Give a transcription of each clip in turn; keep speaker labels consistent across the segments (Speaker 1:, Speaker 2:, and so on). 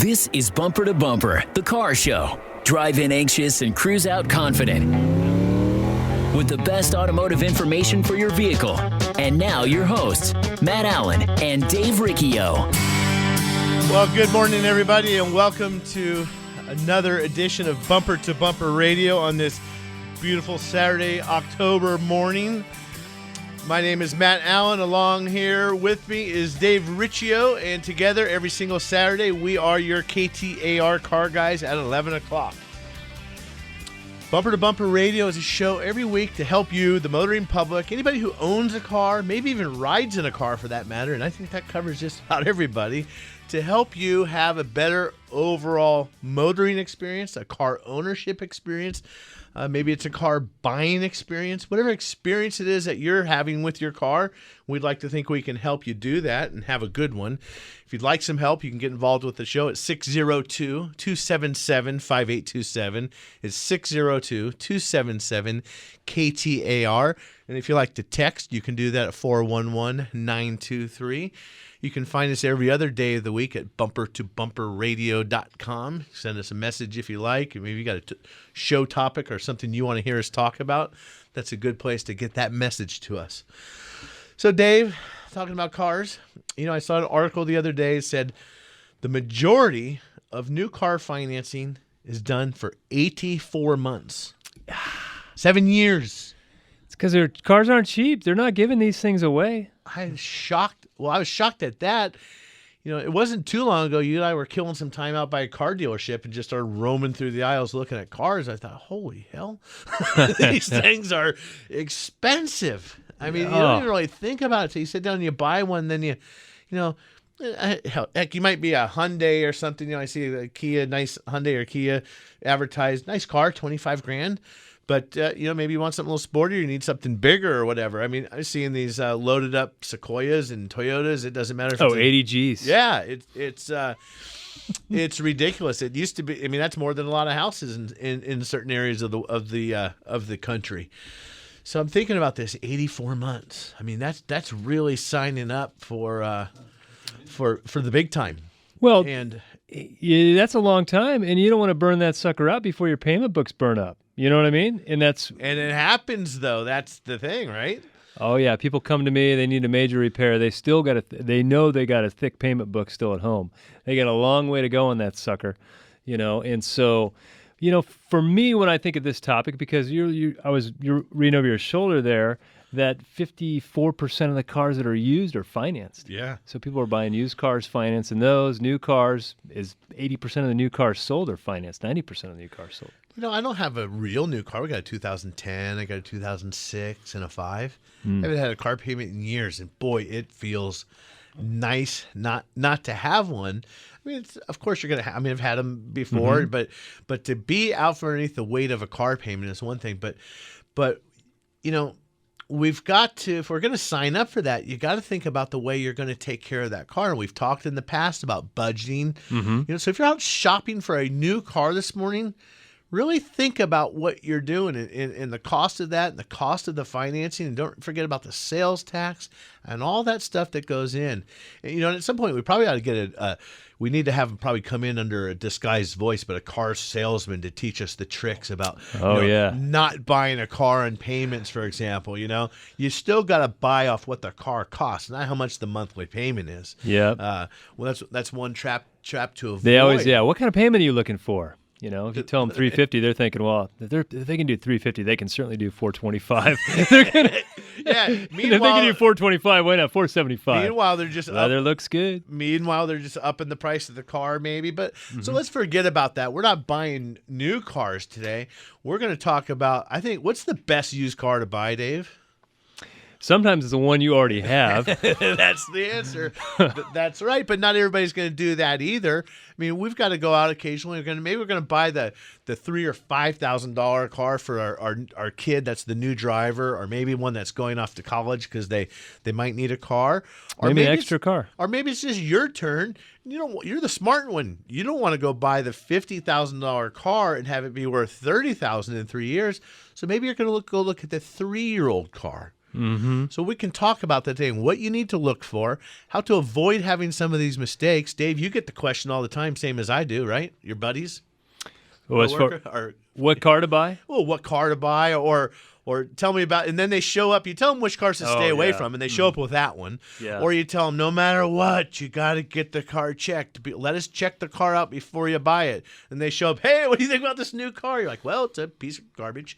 Speaker 1: This is Bumper to Bumper, the car show. Drive in anxious and cruise out confident. With the best automotive information for your vehicle. And now your hosts, Matt Allen and Dave Riccio.
Speaker 2: Well, good morning, everybody, and welcome to another edition of Bumper to Bumper Radio on this beautiful Saturday, October morning. My name is Matt Allen. Along here with me is Dave Riccio, and together every single Saturday we are your KTAR car guys at 11 o'clock. Bumper to Bumper Radio is a show every week to help you, the motoring public, anybody who owns a car, maybe even rides in a car for that matter, and I think that covers just about everybody, to help you have a better overall motoring experience, a car ownership experience. Maybe it's a car buying experience. Whatever experience it is that you're having with your car, we'd like to think we can help you do that and have a good one. If you'd like some help, you can get involved with the show at 602-277-5827. It's 602-277-KTAR. And if you like to text, you can do that at 411-923. You can find us every other day of the week at bumpertobumperradio.com. Send us a message if you like. Maybe you got a show topic or something you want to hear us talk about. That's a good place to get that message to us. So, Dave, talking about cars, I saw an article the other day that said the majority of new car financing is done for 84 months. 7 years.
Speaker 3: It's because their cars aren't cheap. They're not giving these things away.
Speaker 2: I was shocked. Well, I was shocked at that. It wasn't too long ago you and I were killing some time out by a car dealership and just started roaming through the aisles looking at cars. I thought, holy hell, these things are expensive. I mean, you don't even really think about it. So you sit down and you buy one, then heck, you might be a Hyundai or something. I see a Kia, nice Hyundai or Kia advertised, nice car, $25,000. But, maybe you want something a little sportier, you need something bigger or whatever. I mean, I'm seeing these loaded up Sequoias and Toyotas. It doesn't matter if it's
Speaker 3: 80 Gs.
Speaker 2: Yeah, it's ridiculous. It used to be, that's more than a lot of houses in certain areas of the country. So I'm thinking about this 84 months. I mean, that's really signing up for the big time.
Speaker 3: Well,
Speaker 2: and
Speaker 3: that's a long time, and you don't want to burn that sucker out before your payment books burn up. You know what I mean? And
Speaker 2: it happens though. That's the thing, right?
Speaker 3: Oh yeah, people come to me. They need a major repair. They still got they know they got a thick payment book still at home. They got a long way to go on that sucker, And so, for me, when I think of this topic, because you're reading over your shoulder there, that 54% of the cars that are used are financed.
Speaker 2: Yeah.
Speaker 3: So people are buying used cars, financing those. New cars is 80% of the new cars sold are financed. 90% of the new cars sold.
Speaker 2: I don't have a real new car. We got a 2010, I got a 2006, and a 5. I haven't had a car payment in years, and boy, it feels nice not to have one. I mean, of course you're gonna have. I've had them before, but to be out from underneath the weight of a car payment is one thing. But we've got to, if we're going to sign up for that, you got to think about the way you're going to take care of that car. And we've talked in the past about budgeting. So if you're out shopping for a new car this morning, really think about what you're doing and the cost of that and the cost of the financing. And don't forget about the sales tax and all that stuff that goes in. And, at some point, we probably ought to get we need to have them probably come in under a disguised voice, but a car salesman to teach us the tricks about not buying a car on payments, for example. You still got to buy off what the car costs, not how much the monthly payment is.
Speaker 3: Yeah.
Speaker 2: Well, that's one trap to avoid.
Speaker 3: They always, what kind of payment are you looking for? If you tell them $350, they're thinking, well, if they can do $350, they can certainly do $425. They're gonna, if they can do $425, why not $475?
Speaker 2: Meanwhile, they're just
Speaker 3: weather looks good.
Speaker 2: Meanwhile, they're just upping the price of the car, maybe. But so let's forget about that. We're not buying new cars today. We're going to talk about, I think, what's the best used car to buy, Dave?
Speaker 3: Sometimes it's the one you already have.
Speaker 2: That's the answer. That's right. But not everybody's going to do that either. I mean, we've got to go out occasionally. Maybe we're going to buy the $3,000 or $5,000 car for our kid that's the new driver, or maybe one that's going off to college because they might need a car. Or
Speaker 3: maybe an extra car.
Speaker 2: Or maybe it's just your turn. You're the smart one. You don't want to go buy the $50,000 car and have it be worth $30,000 in 3 years. So maybe you're going to go look at the 3-year-old car.
Speaker 3: Mm-hmm.
Speaker 2: So we can talk about that thing, what you need to look for, how to avoid having some of these mistakes. Dave, you get the question all the time, same as I do, right? Your buddies?
Speaker 3: Well, as far,
Speaker 2: Or,
Speaker 3: what car to buy?
Speaker 2: well, what car to buy, or tell me about, and then they show up. You tell them which cars to stay away from, and they show up with that one.
Speaker 3: Yeah.
Speaker 2: Or you tell them, no matter what, you got to get the car checked. Let us check the car out before you buy it. And they show up, hey, what do you think about this new car? You're like, well, it's a piece of garbage.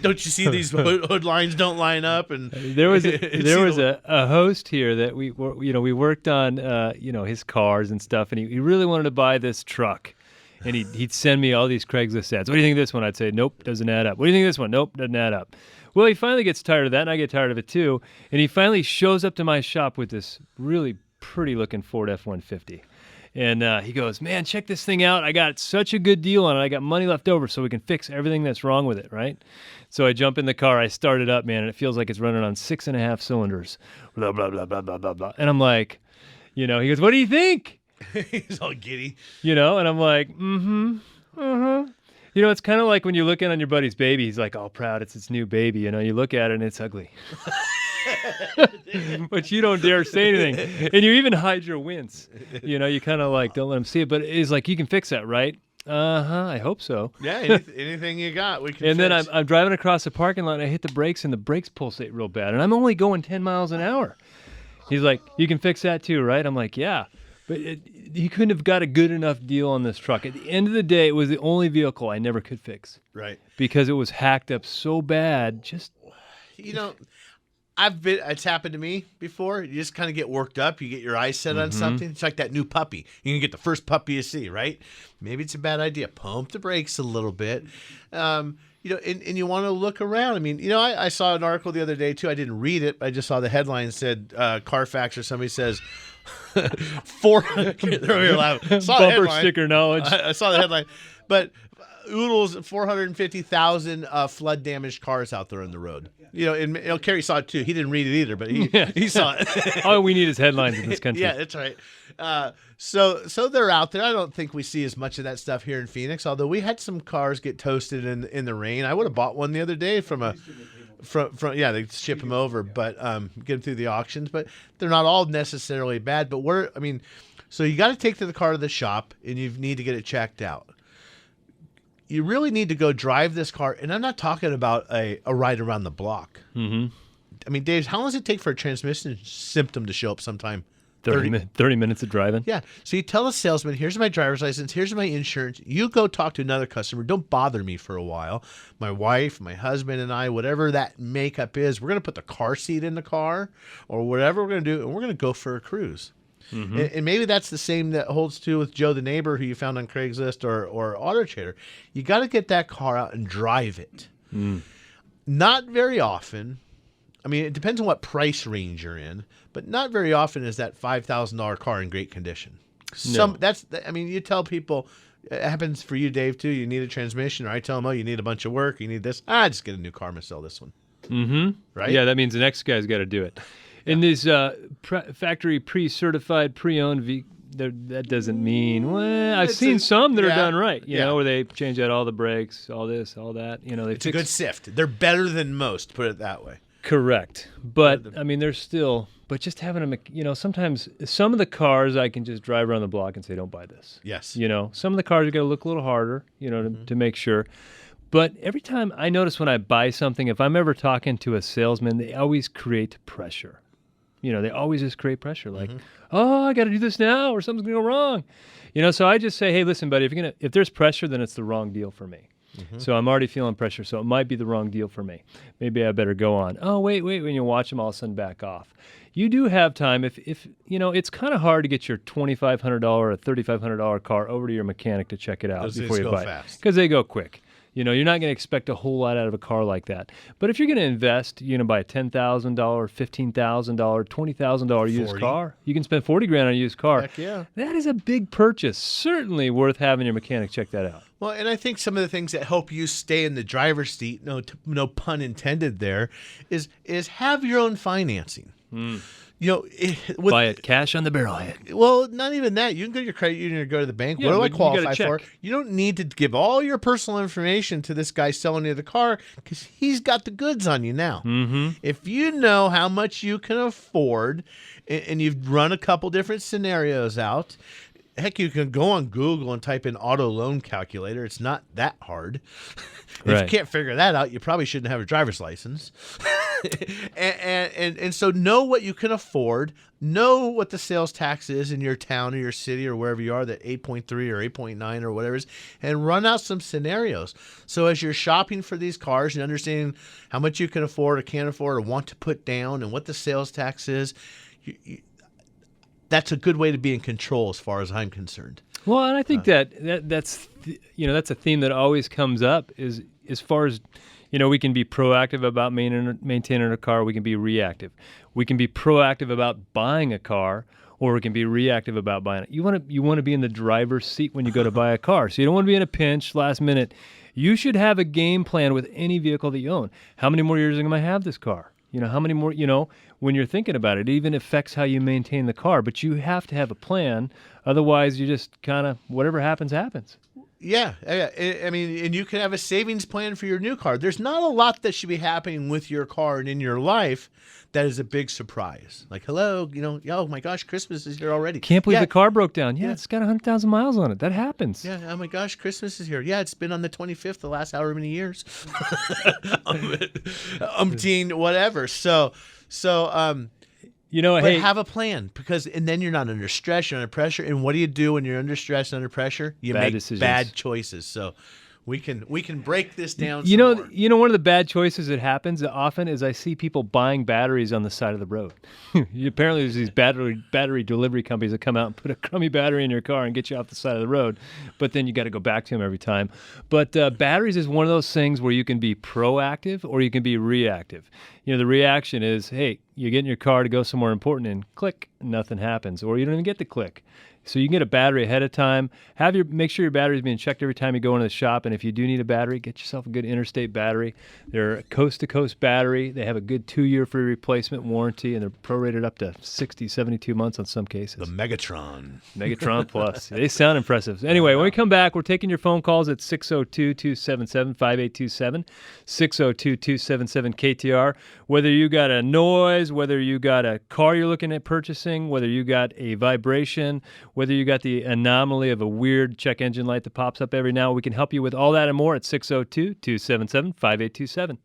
Speaker 2: Don't you see these hood lines don't line up? And
Speaker 3: there was a host here that we worked on his cars and stuff, and he really wanted to buy this truck. And he'd send me all these Craigslist ads. What do you think of this one? I'd say, nope, doesn't add up. What do you think of this one? Nope, doesn't add up. Well, he finally gets tired of that, and I get tired of it too. And he finally shows up to my shop with this really pretty-looking Ford F-150. And he goes, man, check this thing out. I got such a good deal on it. I got money left over so we can fix everything that's wrong with it, right? So I jump in the car. I start it up, man, and it feels like it's running on 6.5 cylinders. Blah, blah, blah, blah, blah, blah, blah. And I'm like, he goes, what do you think?
Speaker 2: He's all giddy.
Speaker 3: And I'm like, it's kind of like when you're looking on your buddy's baby. He's like all proud. It's his new baby. You look at it and it's ugly. But you don't dare say anything. And you even hide your wince. You kind of like don't let him see it. But it's like, you can fix that, right? I hope so.
Speaker 2: Yeah, anything you got, we can
Speaker 3: And
Speaker 2: fix.
Speaker 3: then I'm driving across the parking lot and I hit the brakes and the brakes pulsate real bad. And I'm only going 10 miles an hour. He's like, you can fix that too, right? I'm like, yeah. But he couldn't have got a good enough deal on this truck. At the end of the day, it was the only vehicle I never could fix.
Speaker 2: Right.
Speaker 3: Because it was hacked up so bad.
Speaker 2: It's happened to me before. You just kind of get worked up. You get your eyes set on something. It's like that new puppy. You can get the first puppy you see, right? Maybe it's a bad idea. Pump the brakes a little bit. And you want to look around. I mean, I saw an article the other day too. I didn't read it. I just saw the headline said Carfax or somebody says,
Speaker 3: Bumper sticker knowledge.
Speaker 2: I saw the headline, but oodles 450,000 flood damaged cars out there on the road. And Kerry saw it too. He didn't read it either, but he saw it.
Speaker 3: All we need is headlines in this country.
Speaker 2: Yeah, that's right. So they're out there. I don't think we see as much of that stuff here in Phoenix, although we had some cars get toasted in the rain. I would have bought one the other day from they ship them over, but get them through the auctions. But they're not all necessarily bad. But so you got to take the car to the shop, and you need to get it checked out. You really need to go drive this car, and I'm not talking about a ride around the block.
Speaker 3: Mm-hmm.
Speaker 2: I mean, Dave, how long does it take for a transmission symptom to show up sometime?
Speaker 3: 30 minutes of driving.
Speaker 2: Yeah. So you tell the salesman, here's my driver's license, here's my insurance. You go talk to another customer. Don't bother me for a while. My wife, my husband, and I, whatever that makeup is, we're going to put the car seat in the car or whatever we're going to do, and we're going to go for a cruise. Mm-hmm. And maybe that's the same that holds true with Joe the neighbor who you found on Craigslist or Auto Trader. You got to get that car out and drive it. Mm. Not very often. I mean, it depends on what price range you're in, but not very often is that $5,000 car in great condition.
Speaker 3: No.
Speaker 2: You tell people, it happens for you, Dave, too. You need a transmission, or I tell them, oh, you need a bunch of work, you need this. Just get a new car, I'm going to sell this one.
Speaker 3: Mm-hmm.
Speaker 2: Right?
Speaker 3: Yeah, that means the next guy's got to do it. And these factory pre-certified, pre-owned that doesn't mean, I've seen some that are done right, where they change out all the brakes, all this, all that.
Speaker 2: It's a good sift. They're better than most, put it that way.
Speaker 3: Correct. But, I mean, there's still, but just having them, sometimes some of the cars I can just drive around the block and say, don't buy this.
Speaker 2: Yes.
Speaker 3: Some of the cars you got to look a little harder, to make sure. But every time I notice when I buy something, if I'm ever talking to a salesman, they always create pressure. They always just create pressure. Like, oh, I got to do this now or something's going to go wrong. So I just say, hey, listen, buddy, if there's pressure, then it's the wrong deal for me. Mm-hmm. So I'm already feeling pressure, so it might be the wrong deal for me. Maybe I better go on. Oh, wait, when you watch them all of a sudden back off. You do have time. If it's kind of hard to get your $2,500 or $3,500 car over to your mechanic to check it out before you buy it. Because they go quick. You're not going to expect a whole lot out of a car like that. But if you're going to invest, buy a $10,000, $15,000, $20,000 used car, you can spend $40,000 on a used car.
Speaker 2: Heck yeah.
Speaker 3: That is a big purchase. Certainly worth having your mechanic check that out.
Speaker 2: Well, and I think some of the things that help you stay in the driver's seat, no pun intended there, is have your own financing.
Speaker 3: Buy it cash on the barrelhead.
Speaker 2: Well, not even that. You can go to your credit union or go to the bank.
Speaker 3: Yeah,
Speaker 2: What do I
Speaker 3: but you gotta
Speaker 2: qualify for?
Speaker 3: check.
Speaker 2: You don't need to give all your personal information to this guy selling you the car because he's got the goods on you now.
Speaker 3: Mm-hmm.
Speaker 2: If you know how much you can afford and you've run a couple different scenarios out, heck, you can go on Google and type in auto loan calculator. It's not that hard. If you
Speaker 3: Right.
Speaker 2: can't figure that out, you probably shouldn't have a driver's license. and so know what you can afford. Know what the sales tax is in your town or your city or wherever you are, that 8.3 or 8.9 or whatever it is, and run out some scenarios. So as you're shopping for these cars and understanding how much you can afford or can't afford or want to put down and what the sales tax is, that's a good way to be in control as far as I'm concerned.
Speaker 3: Well, and I think that's a theme that always comes up is as far as, we can be proactive about maintaining a car. We can be reactive. We can be proactive about buying a car, or we can be reactive about buying it. You want to be in the driver's seat when you go to buy a car. So you don't want to be in a pinch last minute. You should have a game plan with any vehicle that you own. How many more years am I have this car? How many more, when you're thinking about it, it even affects how you maintain the car. But you have to have a plan. Otherwise, you just kind of, whatever happens, happens.
Speaker 2: Yeah. I mean, and you can have a savings plan for your new car. There's not a lot that should be happening with your car and in your life that is a big surprise. Like, hello, oh my gosh, Christmas is here already.
Speaker 3: Can't believe the car broke down. Yeah, it's got 100,000 miles on it. That happens.
Speaker 2: Yeah, oh my gosh, Christmas is here. Yeah, it's been on the 25th the last however many years. Umpteen, whatever. So, but
Speaker 3: hey,
Speaker 2: have a plan, and then you're not under stress, you're under pressure. And what do you do when you're under stress and under pressure? You
Speaker 3: Bad
Speaker 2: make
Speaker 3: decisions.
Speaker 2: bad choices. So we can break this down.
Speaker 3: One of the bad choices that happens often is I see people buying batteries on the side of the road. Apparently, there's these battery delivery companies that come out and put a crummy battery in your car and get you off the side of the road, but then you got to go back to them every time. But batteries is one of those things where you can be proactive or you can be reactive. The reaction is, hey, you get in your car to go somewhere important and click, nothing happens, or you don't even get the click. So you can get a battery ahead of time. Make sure your battery is being checked every time you go into the shop. And if you do need a battery, get yourself a good Interstate battery. They're a coast-to-coast battery. They have a good 2-year free replacement warranty, and they're prorated up to 60, 72 months on some cases.
Speaker 2: The Megatron
Speaker 3: Plus. They sound impressive. Anyway, when we come back, we're taking your phone calls at 602-277-5827, 602-277-KTR. Whether you got a noise, whether you got a car you're looking at purchasing, whether you got a vibration, whether you got the anomaly of a weird check engine light that pops up every now, we can help you with all that and more at 602-277-5827.